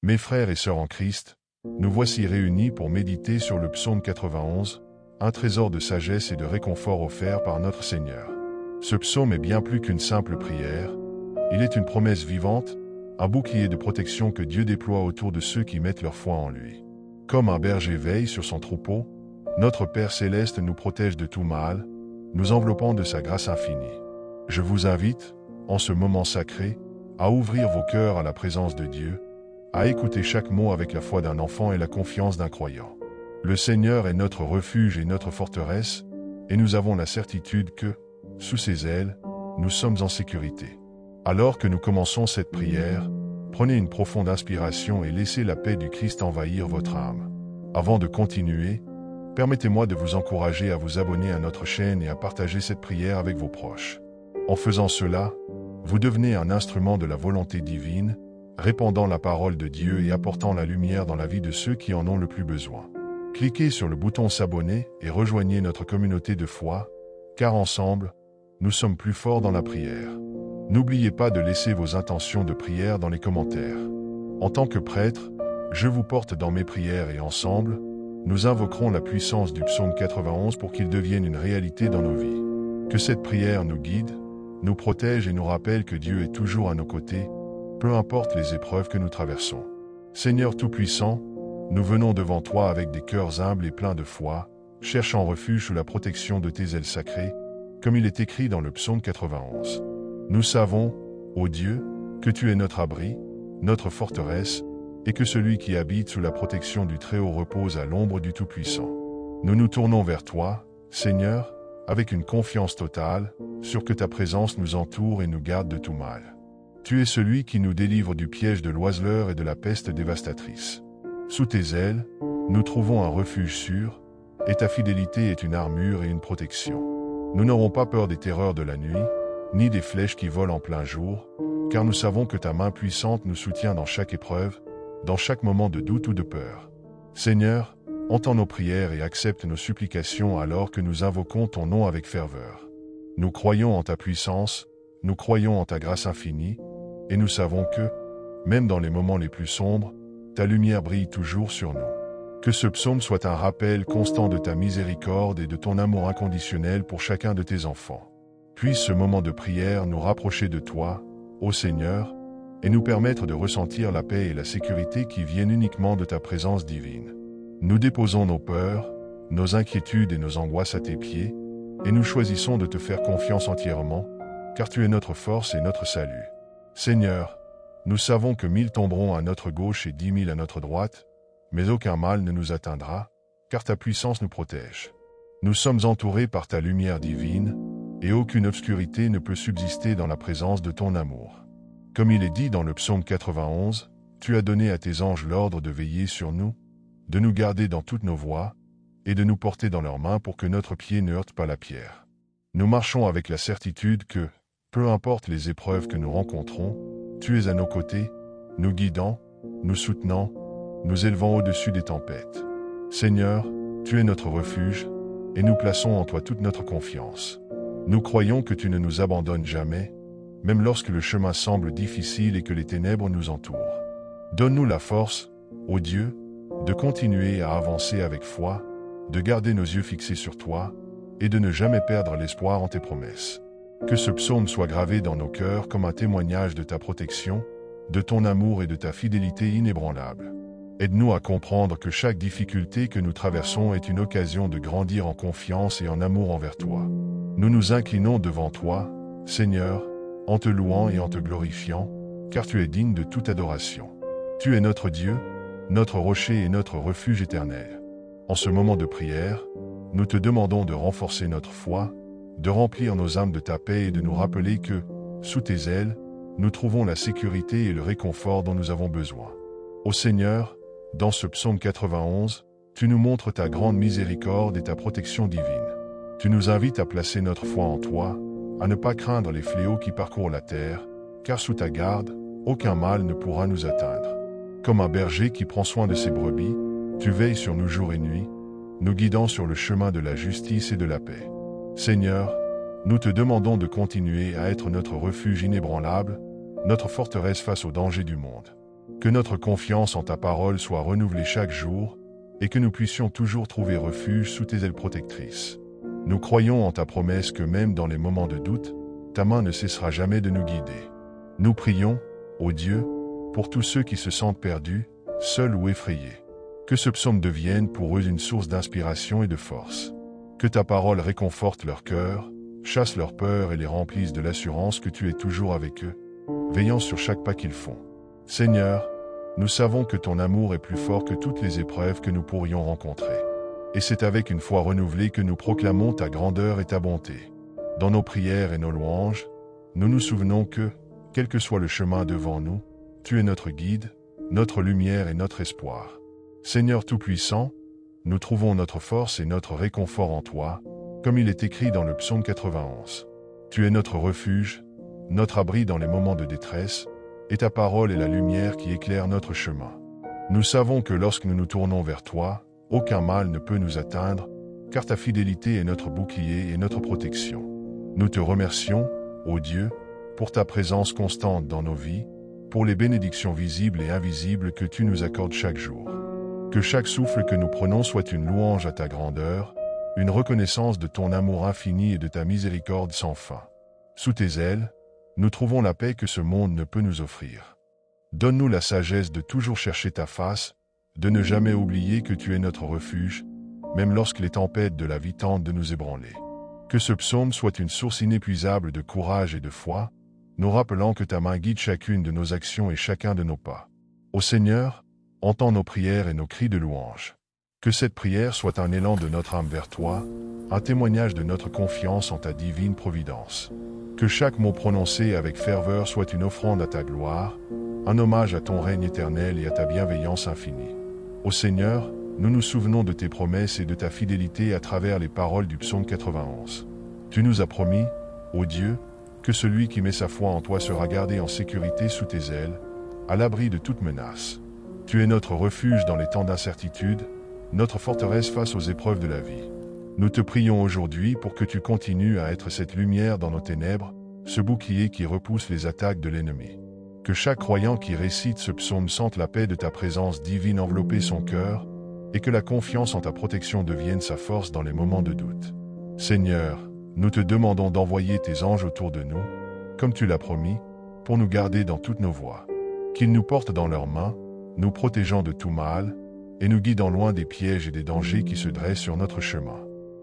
Mes frères et sœurs en Christ, nous voici réunis pour méditer sur le psaume 91, un trésor de sagesse et de réconfort offert par notre Seigneur. Ce psaume est bien plus qu'une simple prière, il est une promesse vivante, un bouclier de protection que Dieu déploie autour de ceux qui mettent leur foi en lui. Comme un berger veille sur son troupeau, notre Père céleste nous protège de tout mal, nous enveloppant de sa grâce infinie. Je vous invite, en ce moment sacré, à ouvrir vos cœurs à la présence de Dieu, à écouter chaque mot avec la foi d'un enfant et la confiance d'un croyant. Le Seigneur est notre refuge et notre forteresse, et nous avons la certitude que, sous ses ailes, nous sommes en sécurité. Alors que nous commençons cette prière, prenez une profonde inspiration et laissez la paix du Christ envahir votre âme. Avant de continuer, permettez-moi de vous encourager à vous abonner à notre chaîne et à partager cette prière avec vos proches. En faisant cela, vous devenez un instrument de la volonté divine, répandant la parole de Dieu et apportant la lumière dans la vie de ceux qui en ont le plus besoin. Cliquez sur le bouton s'abonner et rejoignez notre communauté de foi, car ensemble, nous sommes plus forts dans la prière. N'oubliez pas de laisser vos intentions de prière dans les commentaires. En tant que prêtre, je vous porte dans mes prières et ensemble, nous invoquerons la puissance du psaume 91 pour qu'il devienne une réalité dans nos vies. Que cette prière nous guide, nous protège et nous rappelle que Dieu est toujours à nos côtés, peu importe les épreuves que nous traversons. Seigneur Tout-Puissant, nous venons devant toi avec des cœurs humbles et pleins de foi, cherchant refuge sous la protection de tes ailes sacrées, comme il est écrit dans le psaume 91. Nous savons, ô Dieu, que tu es notre abri, notre forteresse, et que celui qui habite sous la protection du Très-Haut repose à l'ombre du Tout-Puissant. Nous nous tournons vers toi, Seigneur, avec une confiance totale, sûrs que ta présence nous entoure et nous garde de tout mal. Tu es celui qui nous délivre du piège de l'oiseleur et de la peste dévastatrice. Sous tes ailes, nous trouvons un refuge sûr, et ta fidélité est une armure et une protection. Nous n'aurons pas peur des terreurs de la nuit, ni des flèches qui volent en plein jour, car nous savons que ta main puissante nous soutient dans chaque épreuve, dans chaque moment de doute ou de peur. Seigneur, entends nos prières et accepte nos supplications alors que nous invoquons ton nom avec ferveur. Nous croyons en ta puissance, nous croyons en ta grâce infinie, et nous savons que, même dans les moments les plus sombres, ta lumière brille toujours sur nous. Que ce psaume soit un rappel constant de ta miséricorde et de ton amour inconditionnel pour chacun de tes enfants. Puisse ce moment de prière nous rapprocher de toi, ô Seigneur, et nous permettre de ressentir la paix et la sécurité qui viennent uniquement de ta présence divine. Nous déposons nos peurs, nos inquiétudes et nos angoisses à tes pieds, et nous choisissons de te faire confiance entièrement, car tu es notre force et notre salut. Seigneur, nous savons que 1000 tomberont à notre gauche et 10 000 à notre droite, mais aucun mal ne nous atteindra, car ta puissance nous protège. Nous sommes entourés par ta lumière divine, et aucune obscurité ne peut subsister dans la présence de ton amour. Comme il est dit dans le psaume 91, tu as donné à tes anges l'ordre de veiller sur nous, de nous garder dans toutes nos voies, et de nous porter dans leurs mains pour que notre pied ne heurte pas la pierre. Nous marchons avec la certitude que, peu importe les épreuves que nous rencontrons, tu es à nos côtés, nous guidant, nous soutenant, nous élevant au-dessus des tempêtes. Seigneur, tu es notre refuge, et nous plaçons en toi toute notre confiance. Nous croyons que tu ne nous abandonnes jamais, même lorsque le chemin semble difficile et que les ténèbres nous entourent. Donne-nous la force, ô Dieu, de continuer à avancer avec foi, de garder nos yeux fixés sur toi, et de ne jamais perdre l'espoir en tes promesses. Que ce psaume soit gravé dans nos cœurs comme un témoignage de ta protection, de ton amour et de ta fidélité inébranlable. Aide-nous à comprendre que chaque difficulté que nous traversons est une occasion de grandir en confiance et en amour envers toi. Nous nous inclinons devant toi, Seigneur, en te louant et en te glorifiant, car tu es digne de toute adoration. Tu es notre Dieu, notre rocher et notre refuge éternel. En ce moment de prière, nous te demandons de renforcer notre foi, de remplir nos âmes de ta paix et de nous rappeler que, sous tes ailes, nous trouvons la sécurité et le réconfort dont nous avons besoin. Ô Seigneur, dans ce psaume 91, tu nous montres ta grande miséricorde et ta protection divine. Tu nous invites à placer notre foi en toi, à ne pas craindre les fléaux qui parcourent la terre, car sous ta garde, aucun mal ne pourra nous atteindre. Comme un berger qui prend soin de ses brebis, tu veilles sur nous jour et nuit, nous guidant sur le chemin de la justice et de la paix. Seigneur, nous te demandons de continuer à être notre refuge inébranlable, notre forteresse face aux dangers du monde. Que notre confiance en ta parole soit renouvelée chaque jour, et que nous puissions toujours trouver refuge sous tes ailes protectrices. Nous croyons en ta promesse que même dans les moments de doute, ta main ne cessera jamais de nous guider. Nous prions, ô Dieu, pour tous ceux qui se sentent perdus, seuls ou effrayés. Que ce psaume devienne pour eux une source d'inspiration et de force. Que ta parole réconforte leur cœur, chasse leur peur et les remplisse de l'assurance que tu es toujours avec eux, veillant sur chaque pas qu'ils font. Seigneur, nous savons que ton amour est plus fort que toutes les épreuves que nous pourrions rencontrer. Et c'est avec une foi renouvelée que nous proclamons ta grandeur et ta bonté. Dans nos prières et nos louanges, nous nous souvenons que, quel que soit le chemin devant nous, tu es notre guide, notre lumière et notre espoir. Seigneur Tout-Puissant, nous trouvons notre force et notre réconfort en toi, comme il est écrit dans le psaume 91. Tu es notre refuge, notre abri dans les moments de détresse, et ta parole est la lumière qui éclaire notre chemin. Nous savons que lorsque nous nous tournons vers toi, aucun mal ne peut nous atteindre, car ta fidélité est notre bouclier et notre protection. Nous te remercions, ô Dieu, pour ta présence constante dans nos vies, pour les bénédictions visibles et invisibles que tu nous accordes chaque jour. Que chaque souffle que nous prenons soit une louange à ta grandeur, une reconnaissance de ton amour infini et de ta miséricorde sans fin. Sous tes ailes, nous trouvons la paix que ce monde ne peut nous offrir. Donne-nous la sagesse de toujours chercher ta face, de ne jamais oublier que tu es notre refuge, même lorsque les tempêtes de la vie tentent de nous ébranler. Que ce psaume soit une source inépuisable de courage et de foi, nous rappelant que ta main guide chacune de nos actions et chacun de nos pas. Ô Seigneur, entends nos prières et nos cris de louange. Que cette prière soit un élan de notre âme vers toi, un témoignage de notre confiance en ta divine providence. Que chaque mot prononcé avec ferveur soit une offrande à ta gloire, un hommage à ton règne éternel et à ta bienveillance infinie. Ô Seigneur, nous nous souvenons de tes promesses et de ta fidélité à travers les paroles du psaume 91. Tu nous as promis, ô Dieu, que celui qui met sa foi en toi sera gardé en sécurité sous tes ailes, à l'abri de toute menace. Tu es notre refuge dans les temps d'incertitude, notre forteresse face aux épreuves de la vie. Nous te prions aujourd'hui pour que tu continues à être cette lumière dans nos ténèbres, ce bouclier qui repousse les attaques de l'ennemi. Que chaque croyant qui récite ce psaume sente la paix de ta présence divine envelopper son cœur, et que la confiance en ta protection devienne sa force dans les moments de doute. Seigneur, nous te demandons d'envoyer tes anges autour de nous, comme tu l'as promis, pour nous garder dans toutes nos voies. Qu'ils nous portent dans leurs mains, nous protégeant de tout mal, et nous guidant loin des pièges et des dangers qui se dressent sur notre chemin.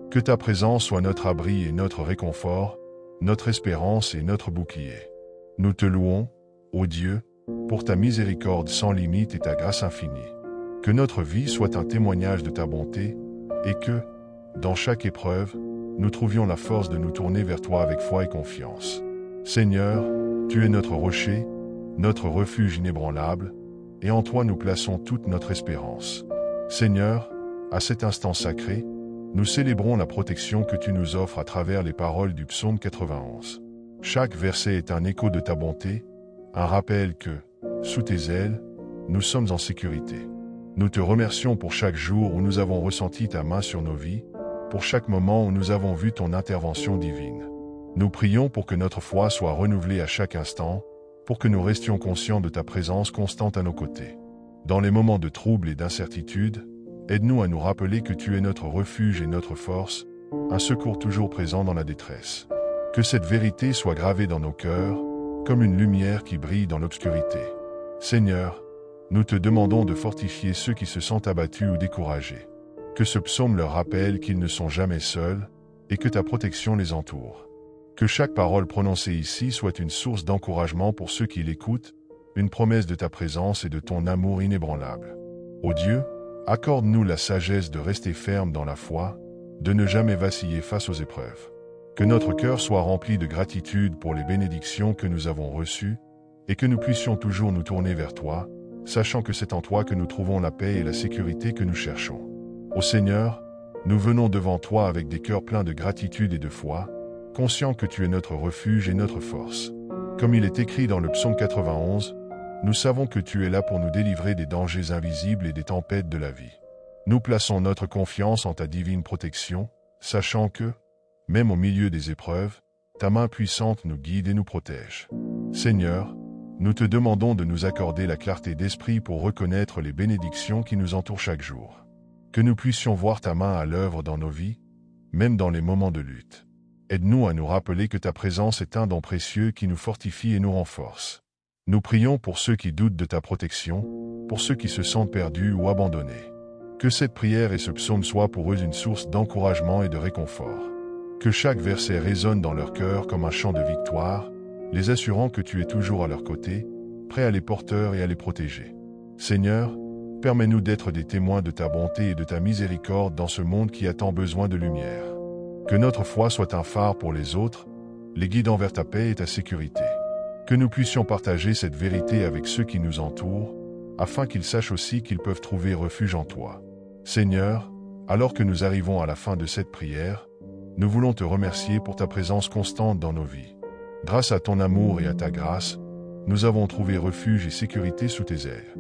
Que ta présence soit notre abri et notre réconfort, notre espérance et notre bouclier. Nous te louons, ô Dieu, pour ta miséricorde sans limite et ta grâce infinie. Que notre vie soit un témoignage de ta bonté, et que, dans chaque épreuve, nous trouvions la force de nous tourner vers toi avec foi et confiance. Seigneur, tu es notre rocher, notre refuge inébranlable, et en toi nous plaçons toute notre espérance. Seigneur, à cet instant sacré, nous célébrons la protection que tu nous offres à travers les paroles du psaume 91. Chaque verset est un écho de ta bonté, un rappel que, sous tes ailes, nous sommes en sécurité. Nous te remercions pour chaque jour où nous avons ressenti ta main sur nos vies, pour chaque moment où nous avons vu ton intervention divine. Nous prions pour que notre foi soit renouvelée à chaque instant, pour que nous restions conscients de ta présence constante à nos côtés. Dans les moments de trouble et d'incertitude, aide-nous à nous rappeler que tu es notre refuge et notre force, un secours toujours présent dans la détresse. Que cette vérité soit gravée dans nos cœurs, comme une lumière qui brille dans l'obscurité. Seigneur, nous te demandons de fortifier ceux qui se sentent abattus ou découragés. Que ce psaume leur rappelle qu'ils ne sont jamais seuls, et que ta protection les entoure. Que chaque parole prononcée ici soit une source d'encouragement pour ceux qui l'écoutent, une promesse de ta présence et de ton amour inébranlable. Ô Dieu, accorde-nous la sagesse de rester ferme dans la foi, de ne jamais vaciller face aux épreuves. Que notre cœur soit rempli de gratitude pour les bénédictions que nous avons reçues, et que nous puissions toujours nous tourner vers toi, sachant que c'est en toi que nous trouvons la paix et la sécurité que nous cherchons. Ô Seigneur, nous venons devant toi avec des cœurs pleins de gratitude et de foi, conscients que tu es notre refuge et notre force. Comme il est écrit dans le psaume 91, nous savons que tu es là pour nous délivrer des dangers invisibles et des tempêtes de la vie. Nous plaçons notre confiance en ta divine protection, sachant que, même au milieu des épreuves, ta main puissante nous guide et nous protège. Seigneur, Nous te demandons de nous accorder la clarté d'esprit pour reconnaître les bénédictions qui nous entourent chaque jour. Que nous puissions voir ta main à l'œuvre dans nos vies, même dans les moments de lutte. Aide-nous à nous rappeler que ta présence est un don précieux qui nous fortifie et nous renforce. Nous prions pour ceux qui doutent de ta protection, pour ceux qui se sentent perdus ou abandonnés. Que cette prière et ce psaume soient pour eux une source d'encouragement et de réconfort. Que chaque verset résonne dans leur cœur comme un chant de victoire, les assurant que tu es toujours à leur côté, prêt à les porter et à les protéger. Seigneur, permets-nous d'être des témoins de ta bonté et de ta miséricorde dans ce monde qui a tant besoin de lumière. Que notre foi soit un phare pour les autres, les guidant vers ta paix et ta sécurité. Que nous puissions partager cette vérité avec ceux qui nous entourent, afin qu'ils sachent aussi qu'ils peuvent trouver refuge en toi. Seigneur, alors que nous arrivons à la fin de cette prière, nous voulons te remercier pour ta présence constante dans nos vies. Grâce à ton amour et à ta grâce, nous avons trouvé refuge et sécurité sous tes ailes.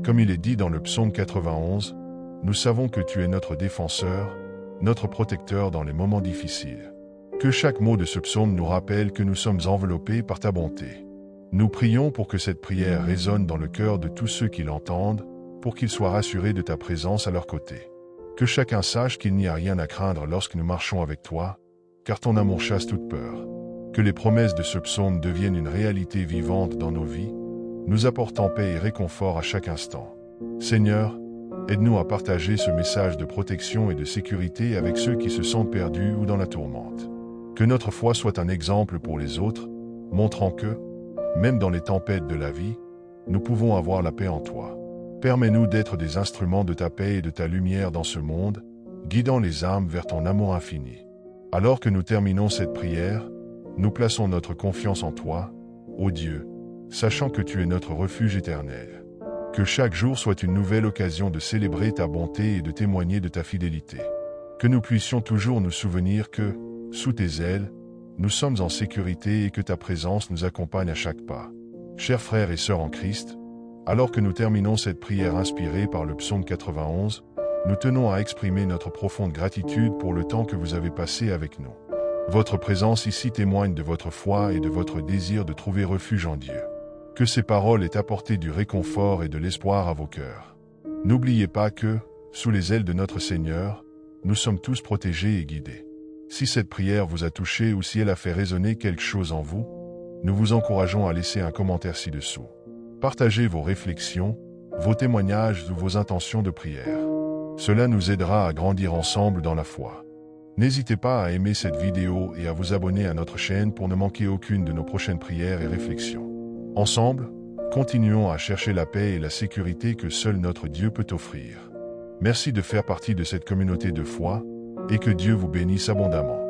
Comme il est dit dans le psaume 91, nous savons que tu es notre défenseur, notre protecteur dans les moments difficiles. Que chaque mot de ce psaume nous rappelle que nous sommes enveloppés par ta bonté. Nous prions pour que cette prière résonne dans le cœur de tous ceux qui l'entendent, pour qu'ils soient rassurés de ta présence à leur côté. Que chacun sache qu'il n'y a rien à craindre lorsque nous marchons avec toi, car ton amour chasse toute peur. Que les promesses de ce psaume deviennent une réalité vivante dans nos vies, nous apportant paix et réconfort à chaque instant. Seigneur, aide-nous à partager ce message de protection et de sécurité avec ceux qui se sentent perdus ou dans la tourmente. Que notre foi soit un exemple pour les autres, montrant que, même dans les tempêtes de la vie, nous pouvons avoir la paix en toi. Permets-nous d'être des instruments de ta paix et de ta lumière dans ce monde, guidant les âmes vers ton amour infini. Alors que nous terminons cette prière, nous plaçons notre confiance en toi, ô Dieu, sachant que tu es notre refuge éternel. Que chaque jour soit une nouvelle occasion de célébrer ta bonté et de témoigner de ta fidélité. Que nous puissions toujours nous souvenir que, sous tes ailes, nous sommes en sécurité et que ta présence nous accompagne à chaque pas. Chers frères et sœurs en Christ, alors que nous terminons cette prière inspirée par le psaume 91, nous tenons à exprimer notre profonde gratitude pour le temps que vous avez passé avec nous. Votre présence ici témoigne de votre foi et de votre désir de trouver refuge en Dieu. Que ces paroles aient apporté du réconfort et de l'espoir à vos cœurs. N'oubliez pas que, sous les ailes de notre Seigneur, nous sommes tous protégés et guidés. Si cette prière vous a touché ou si elle a fait résonner quelque chose en vous, nous vous encourageons à laisser un commentaire ci-dessous. Partagez vos réflexions, vos témoignages ou vos intentions de prière. Cela nous aidera à grandir ensemble dans la foi. N'hésitez pas à aimer cette vidéo et à vous abonner à notre chaîne pour ne manquer aucune de nos prochaines prières et réflexions. Ensemble, continuons à chercher la paix et la sécurité que seul notre Dieu peut offrir. Merci de faire partie de cette communauté de foi, et que Dieu vous bénisse abondamment.